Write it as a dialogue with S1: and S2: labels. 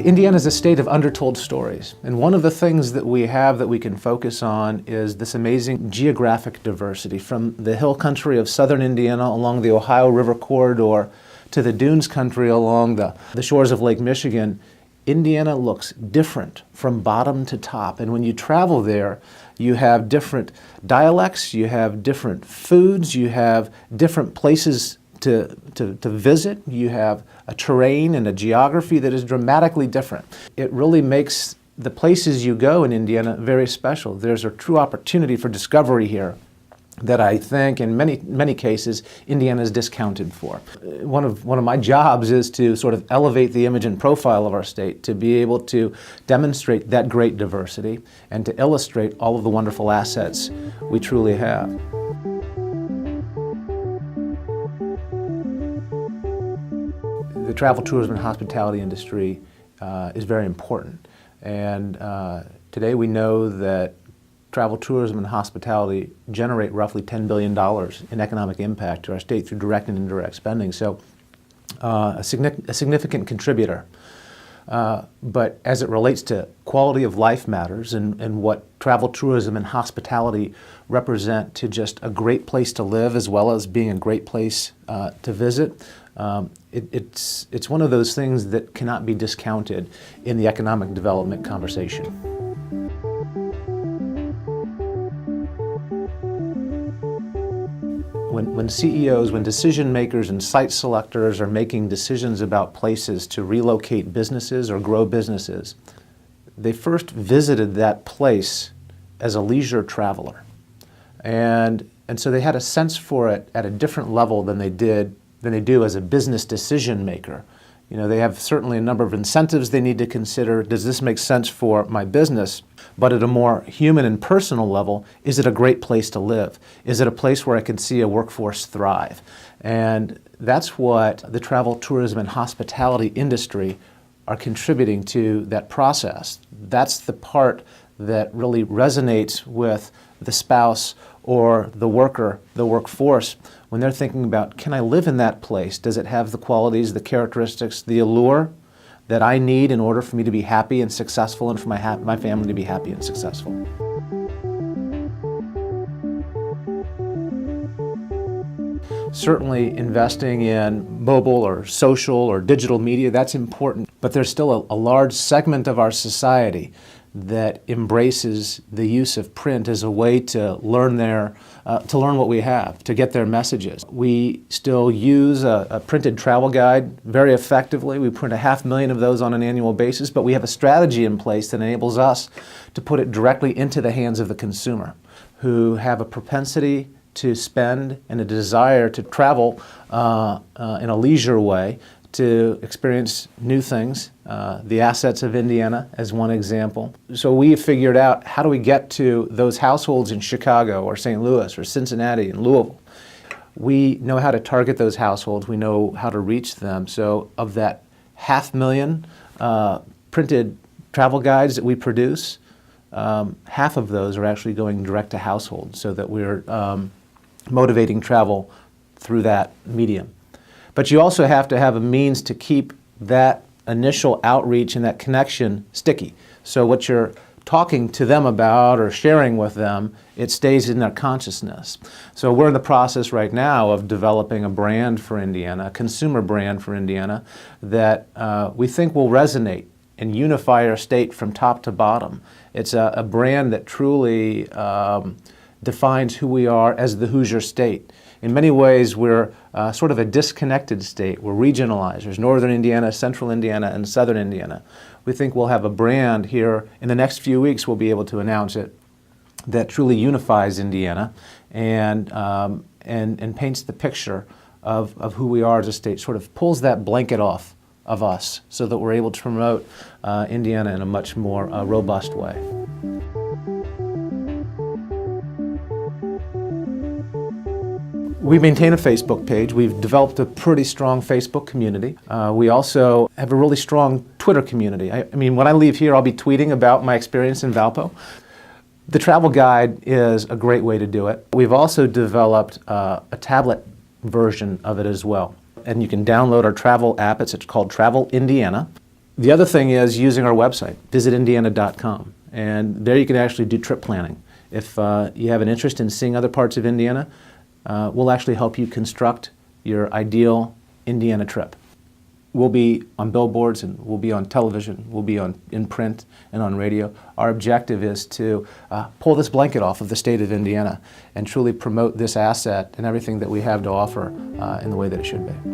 S1: Indiana is a state of undertold stories, and one of the things that we have that we can focus on is this amazing geographic diversity, from the hill country of southern Indiana along the Ohio River corridor to the dunes country along the shores of Lake Michigan. Indiana looks different from bottom to top, and when you travel there, you have different dialects, you have different foods, you have different places to visit, you have a terrain and a geography that is dramatically different. It really makes the places you go in Indiana very special. There's a true opportunity for discovery here that I think in many cases Indiana is discounted for. One of my jobs is to sort of elevate the image and profile of our state, to be able to demonstrate that great diversity and to illustrate all of the wonderful assets we truly have. The travel, tourism, and hospitality industry is very important, and today we know that travel, tourism, and hospitality generate roughly $10 billion in economic impact to our state through direct and indirect spending, so a significant contributor. But as it relates to quality of life matters and what travel, tourism, and hospitality represent to just a great place to live as well as being a great place to visit, it's one of those things that cannot be discounted in the economic development conversation. When CEOs, when decision makers and site selectors are making decisions about places to relocate businesses or grow businesses, they first visited that place as a leisure traveler. And so they had a sense for it at a different level than they do as a business decision maker. You know, they have certainly a number of incentives they need to consider. Does this make sense for my business? But at a more human and personal level, is it a great place to live? Is it a place where I can see a workforce thrive? And that's what the travel, tourism, and hospitality industry are contributing to that process. That's the part that really resonates with the spouse or the worker, the workforce, when they're thinking about, can I live in that place? Does it have the qualities, the characteristics, the allure that I need in order for me to be happy and successful and for my family to be happy and successful? Certainly investing in mobile or social or digital media, that's important, but there's still a large segment of our society that embraces the use of print as a way to learn what we have, to get their messages. We still use a printed travel guide very effectively. We print 500,000 of those on an annual basis, but we have a strategy in place that enables us to put it directly into the hands of the consumer, who have a propensity to spend and a desire to travel in a leisure way, to experience new things, the assets of Indiana as one example. So we figured out, how do we get to those households in Chicago or St. Louis or Cincinnati and Louisville? We know how to target those households, we know how to reach them. So of that 500,000 printed travel guides that we produce, half of those are actually going direct to households, so that we're motivating travel through that medium. But you also have to have a means to keep that initial outreach and that connection sticky. So what you're talking to them about or sharing with them, it stays in their consciousness. So we're in the process right now of developing a brand for Indiana, a consumer brand for Indiana, that we think will resonate and unify our state from top to bottom. It's a brand that truly defines who we are as the Hoosier state. In many ways, we're sort of a disconnected state. We're regionalized. There's northern Indiana, central Indiana, and southern Indiana. We think we'll have a brand here in the next few weeks. We'll be able to announce it, that truly unifies Indiana and paints the picture of who we are as a state, sort of pulls that blanket off of us so that we're able to promote Indiana in a much more robust way. We maintain a Facebook page. We've developed a pretty strong Facebook community. We also have a really strong Twitter community. I mean, when I leave here, I'll be tweeting about my experience in Valpo. The travel guide is a great way to do it. We've also developed a tablet version of it as well. And you can download our travel app. It's called Travel Indiana. The other thing is using our website, visitindiana.com, and there you can actually do trip planning. If you have an interest in seeing other parts of Indiana, we'll actually help you construct your ideal Indiana trip. We'll be on billboards and we'll be on television, we'll be in print and on radio. Our objective is to pull this blanket off of the state of Indiana and truly promote this asset and everything that we have to offer in the way that it should be.